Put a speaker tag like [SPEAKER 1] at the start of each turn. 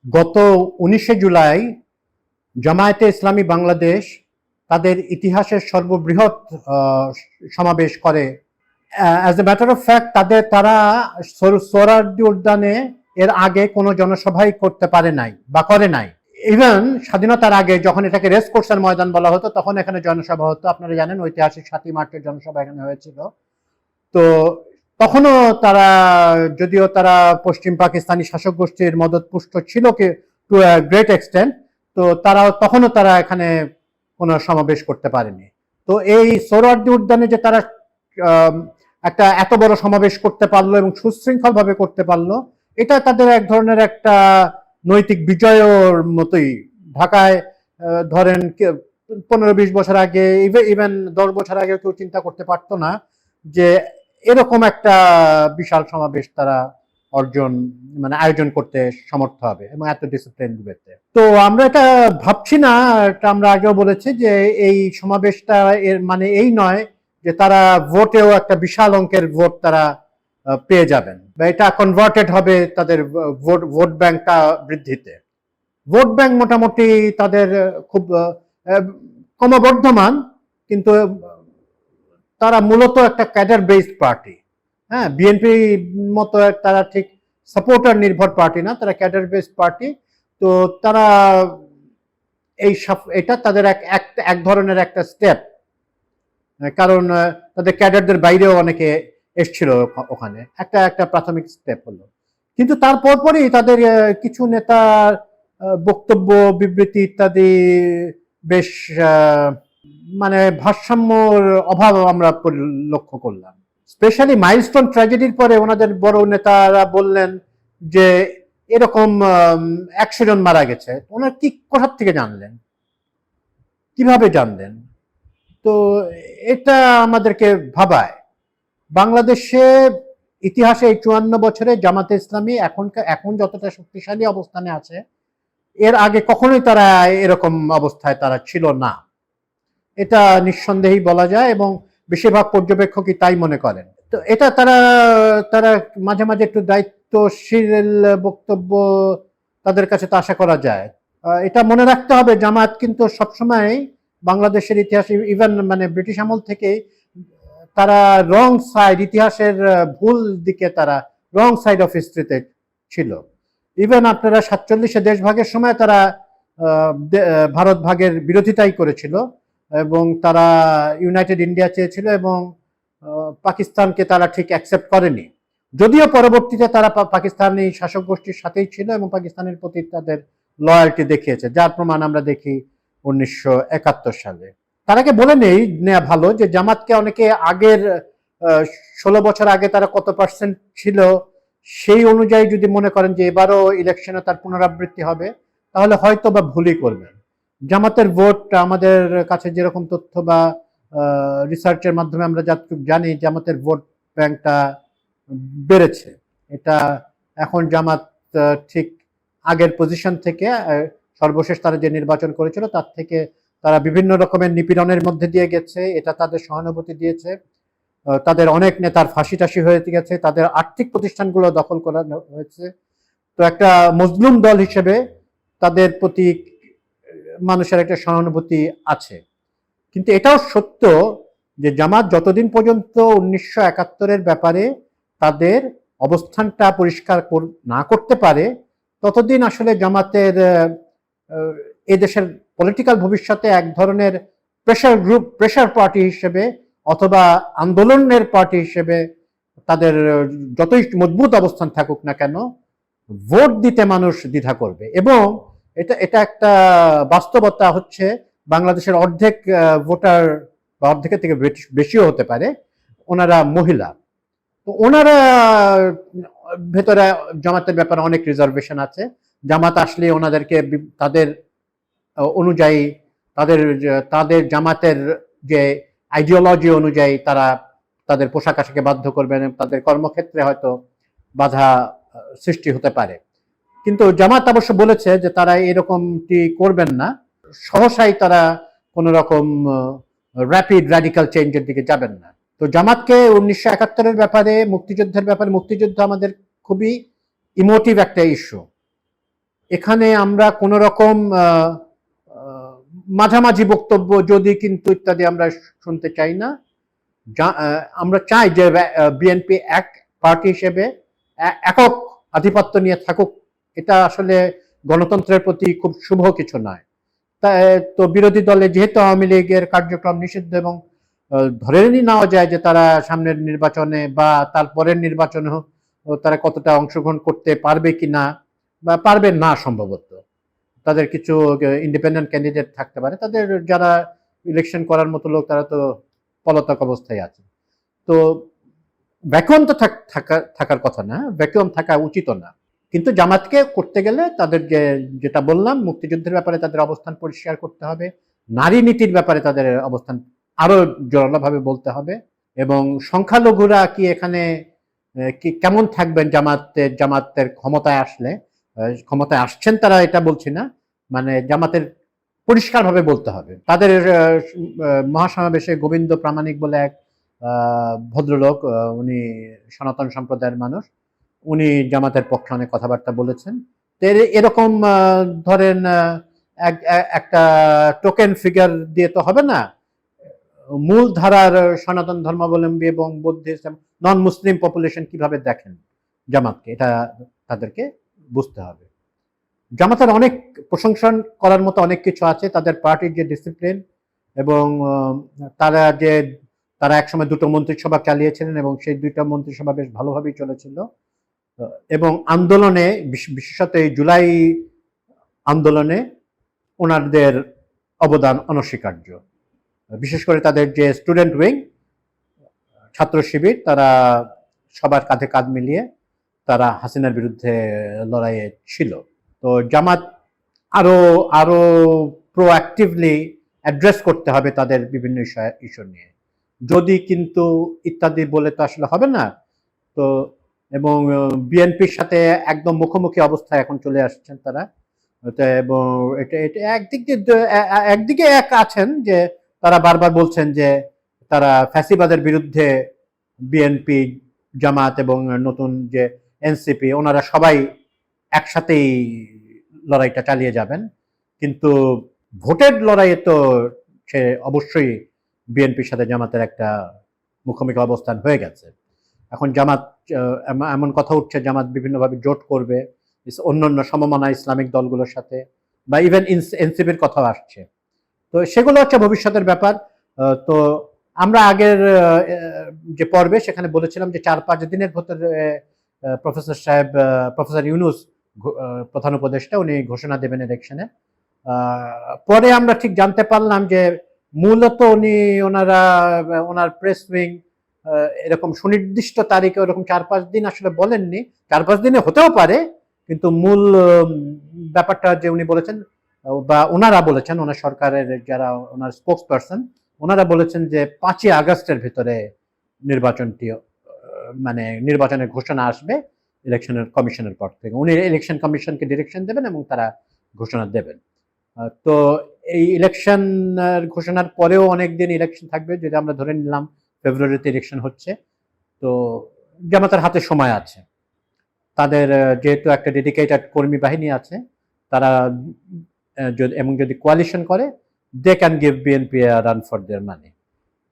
[SPEAKER 1] গত 19শে জুলাই জামায়াতে ইসলামী বাংলাদেশ তাদের ইতিহাসের সর্ববৃহৎ সমাবেশ করে। As a matter of fact তারা সোহরাওয়ার্দী উদ্যানে এর আগে কোনো জনসভাই করতে পারে নাই বা করে নাই। ইভেন স্বাধীনতার আগে যখন এটাকে রেস কোর্সের ময়দান বলা হতো তখন এখানে জনসভা হতো। আপনারা জানেন ঐতিহাসিক 7ই মার্চের জনসভা এখানে হয়েছিল। তো তখনও তারা, যদিও তারা পশ্চিম পাকিস্তানি শাসক গোষ্ঠীর মদতপুষ্ট ছিল কি টু আ গ্রেট এক্সটেন্ট, তো তখনও তারা এখানে কোনো সমাবেশ করতে পারেনি। তো এই সোহরাওয়ার্দী উদ্যানে যে তারা একটা এত বড় সমাবেশ করতে পারলো এবং সুশৃঙ্খল ভাবে করতে পারলো, এটা তাদের এক ধরনের একটা নৈতিক বিজয়ের মতোই। ঢাকায় ধরেন 15-20 বছর আগে, ইভেন 10 বছর আগে কেউ চিন্তা করতে পারতো না যে এরকম একটা বিশাল সমাবেশ তারা আয়োজন করতে সমর্থ হবে এবং এত ডিসিপ্লিন দিতে। তো আমরা এটা ভাবছি না, এটা আমরা আগেও বলেছি যে এই সমাবেশটা এর মানে এই নয় যে তারা ভোটেও একটা বিশাল অঙ্কের ভোট তারা পেয়ে যাবেন বা এটা কনভার্টেড হবে তাদের ভোট ব্যাংকটা বৃদ্ধিতে। ভোট ব্যাংক মোটামুটি তাদের খুব ক্রমবর্ধমান, কিন্তু তারা মূলত একটা ক্যাডার বেসড পার্টি। হ্যাঁ, বিএনপি মতো তারা ঠিক সাপোর্টার নির্ভর পার্টি না, তারা ক্যাডার বেসড পার্টি। তো তারা এটা তাদের এক ধরনের একটা স্টেপ, কারণ তাদের ক্যাডারদের বাইরেও অনেকে এসছিল ওখানে, একটা প্রাথমিক স্টেপ হলো। কিন্তু তারপর পরই তাদের কিছু নেতার বক্তব্য, বিবৃতি ইত্যাদি বেশ ভারসাম্যর অভাব আমরা লক্ষ্য করলাম। স্পেশালি মাইলস্টোন ট্র্যাজেডির পরে ওনাদের বড় নেতারা বললেন যে এরকম 100 জন মারা গেছে। ওনারা কি কোথা থেকে জানলেন, কিভাবে জানলেন? তো এটা আমাদেরকে ভাবায়। বাংলাদেশে ইতিহাসে এই 54 বছরে জামাতে ইসলামী এখন যতটা শক্তিশালী অবস্থানে আছে, এর আগে কখনোই তারা এরকম অবস্থায় তারা ছিল না, এটা নিঃসন্দেহেই বলা যায় এবং বেশিরভাগ পর্যবেক্ষকই তাই মনে করেন। তো এটা তারা মাঝে মাঝে একটু দায়িত্বশীল বক্তব্য তাদের কাছে তো আশা করা যায়। এটা মনে রাখতে হবে, জামাত কিন্তু সবসময় বাংলাদেশের ইতিহাসে, ইভেন ব্রিটিশ আমল থেকে তারা রং সাইড, ইতিহাসের ভুল দিকে তারা রং সাইড অফ হিস্ট্রিতে ছিল। ইভেন আপনারা 47-এ দেশভাগের সময় তারা ভারত ভাগের বিরোধিতাই করেছিল এবং তারা ইউনাইটেড ইন্ডিয়া চেয়েছিল এবং পাকিস্তানকে তারা ঠিক অ্যাকসেপ্ট করেনি, যদিও পরবর্তীতে তারা পাকিস্তানি শাসক গোষ্ঠীর সাথেই ছিল এবং পাকিস্তানের প্রতি তাদের লয়ালটি দেখিয়েছে, যার প্রমাণ আমরা দেখি 1971 সালে। তার আগে বলে নেওয়া ভালো যে জামাতকে অনেকে আগের 16 বছর আগে তারা কত পার্সেন্ট ছিল সেই অনুযায়ী যদি মনে করেন যে এবারও ইলেকশনে তার পুনরাবৃত্তি হবে, তাহলে হয়তো বা ভুলই করবেন। জামাতের ভোট আমাদের কাছে যেরকম তথ্য বা রিসার্চের মাধ্যমে আমরা যতটুকু জানি, জামাতের ভোট ব্যাংকটা বেড়েছে। এটা এখন জামাত ঠিক আগের পজিশন থেকে, সর্বশেষ তারা যে নির্বাচন করেছিল তার থেকে তারা বিভিন্ন রকমের নিপীড়নের মধ্যে দিয়ে গেছে, এটা তাদের সহানুভূতি দিয়েছে। তাদের অনেক নেতার ফাঁসি টাসি হয়ে গেছে, তাদের আর্থিক প্রতিষ্ঠানগুলো দখল করা হয়েছে। তো একটা মজলুম দল হিসেবে তাদের প্রতি মানুষের একটা সহানুভূতি আছে। কিন্তু এটাও সত্য যে জামাত যতদিন পর্যন্ত 1971-এর ব্যাপারে তাদের অবস্থানটা পরিষ্কার না করতে পারে, ততদিন আসলে জামাতের এদেশের পলিটিক্যাল ভবিষ্যতে এক ধরনের প্রেশার গ্রুপ, প্রেশার পার্টি হিসেবে অথবা আন্দোলনের পার্টি হিসেবে তাদের যতই মজবুত অবস্থান থাকুক না কেন, ভোট দিতে মানুষ দ্বিধা করবে। এবং এটা একটা বাস্তবতা হচ্ছে, বাংলাদেশের অর্ধেক ভোটার বা অর্ধেকের থেকে বেশিও হতে পারে ওনারা মহিলা। তো ওনারা ভেতরে জামাতের ব্যাপারে অনেক রিজার্ভেশন আছে। জামাত আসলে ওনাদেরকে তাদের অনুযায়ী, তাদের জামাতের যে আইডিওলজি অনুযায়ী তারা তাদের পোশাক আশাকে বাধ্য করবেন, তাদের কর্মক্ষেত্রে হয়তো বাধা সৃষ্টি হতে পারে। কিন্তু জামাত অবশ্য বলেছে যে তারা এরকমটি করবেন না, সহসাই তারা কোন রকম র্যাপিড র্যাডিক্যাল চেঞ্জের দিকে যাবেন না। তো জামাতকে 1971-এর ব্যাপারে, মুক্তিযুদ্ধের ব্যাপারে, মুক্তিযুদ্ধ আমাদের খুবই ইমোটিভ একটা ইস্যু। এখানে আমরা কোন রকম মাঝামাঝি বক্তব্য যদি কিন্তু ইত্যাদি আমরা শুনতে চাই না। আমরা চাই যে বিএনপি এক পার্টি হিসেবে একক আধিপত্য নিয়ে থাকুক, এটা আসলে গণতন্ত্রের প্রতি খুব শুভ কিছু নয়। তো বিরোধী দলে যেহেতু আওয়ামী লীগের কার্যক্রম নিষিদ্ধ এবং ধরে নেওয়া যায় যে তারা সামনের নির্বাচনে বা তারপরের নির্বাচনে তারা কতটা অংশগ্রহণ করতে পারবে কিনা বা পারবে না, সম্ভবত তাদের কিছু ইন্ডিপেন্ডেন্ট ক্যান্ডিডেট থাকতে পারে, তাদের যারা ইলেকশন করার মতো লোক তারা তো পলাতক অবস্থায় আছে। তো ভ্যাকুয়াম তো থাকার কথা না, ভ্যাকুয়াম থাকা উচিত না। কিন্তু জামাতকে করতে গেলে তাদের যেটা বললাম, মুক্তিযুদ্ধের ব্যাপারে তাদের অবস্থান পরিষ্কার করতে হবে, নারী নীতির ব্যাপারে তাদের অবস্থান আরো জোরালোভাবে বলতে হবে, এবং সংখ্যালঘুরা কি এখানে কি কেমন থাকবেন জামাতের ক্ষমতায় আসলে, ক্ষমতায় আসছেন তারা এটা বলছি না, মানে জামাতের পরিষ্কারভাবে বলতে হবে। তাদের মহাসমাবেশে গোবিন্দ প্রামাণিক বলে এক ভদ্রলোক, উনি সনাতন সম্প্রদায়ের মানুষ, উনি জামাতের পক্ষে অনেক কথাবার্তা বলেছেন। এরকম ধরেন একটা টোকেন ফিগার দিয়ে তো হবে না। মূল ধারার সনাতন ধর্মাবলম্বী এবং বুদ্ধিস্ট নন মুসলিম পপুলেশন কিভাবে দেখেন জামাতকে, এটা তাদেরকে বুঝতে হবে। জামাতের অনেক প্রশংসা করার মতো অনেক কিছু আছে, তাদের পার্টির যে ডিসিপ্লিন এবং তারা একসময় দুটো মন্ত্রিসভা চালিয়েছিলেন এবং সেই দুইটা মন্ত্রিসভা বেশ ভালোভাবেই চলেছিল, এবং আন্দোলনে বিশেষত এই জুলাই আন্দোলনে ওনাদের অবদান অনস্বীকার্য। বিশেষ করে তাদের যে স্টুডেন্ট উইং, ছাত্র শিবির, তারা সবার কাঁধে কাঁধ মিলিয়ে তারা হাসিনার বিরুদ্ধে লড়াইয়ে ছিল। তো জামাত আরো আরো প্রোঅ্যাক্টিভলি অ্যাড্রেস করতে হবে তাদের বিভিন্ন ইস্যু নিয়ে। যদি কিন্তু ইত্যাদি বলে তো আসলে হবে না। তো এবং বিএনপির সাথে একদম মুখোমুখি অবস্থায় এখন চলে আসছেন তারা, এবং এটা এটা একদিকে এক আছেন যে তারা বারবার বলছেন যে তারা ফ্যাসিবাদের বিরুদ্ধে বিএনপি, জামাত এবং নতুন যে এনসিপি, ওনারা সবাই একসাথেই লড়াইটা চালিয়ে যাবেন। কিন্তু ভোটের লড়াইয়ে তো সে অবশ্যই বিএনপির সাথে জামাতের একটা মুখোমুখি অবস্থান হয়ে গেছে। এখন জামাত এমন কথা উঠছে জামাত বিভিন্নভাবে জোট করবে অন্যান্য সমমনা ইসলামিক দলগুলোর সাথে, বা ইভেন এনসিপির কথাও আসছে। তো সেগুলো হচ্ছে ভবিষ্যতের ব্যাপার। তো আমরা আগের যে পর্বে সেখানে বলেছিলাম যে 4-5 দিনের ভেতরে প্রফেসর ইউনূস প্রধান উপদেষ্টা, উনি ঘোষণা দেবেন ইলেকশনে। পরে আমরা ঠিক জানতে পারলাম যে মূলত ওনার প্রেস উইং এরকম সুনির্দিষ্ট তারিখে ওরকম 4-5 দিন আসলে বলেননি। 4-5 দিনে হতেও পারে, কিন্তু মূল ব্যাপারটা যে উনি বলেছেন বা ওনারা বলেছেন, ওনার সরকারের যারা ওনার স্পোক্স পারসন, ওনারা বলেছেন যে 5ই আগস্টের ভিতরে নির্বাচনের ঘোষণা আসবে ইলেকশনের কমিশনের পর থেকে। উনি ইলেকশন কমিশনকে ডিরেকশন দেবেন এবং তারা ঘোষণা দেবেন। তো এই ইলেকশন ঘোষণার পরেও অনেকদিন ইলেকশন থাকবে, যদি আমরা ধরে নিলাম ফেব্রুয়ারিতে ইলেকশন হচ্ছে, তো জামাতের হাতে সময় আছে। তাদের যেহেতু একটা ডেডিকেটেড কর্মী বাহিনী আছে, তারা এবং যদি কোয়ালিশন করে, they can give BNP a run for their money.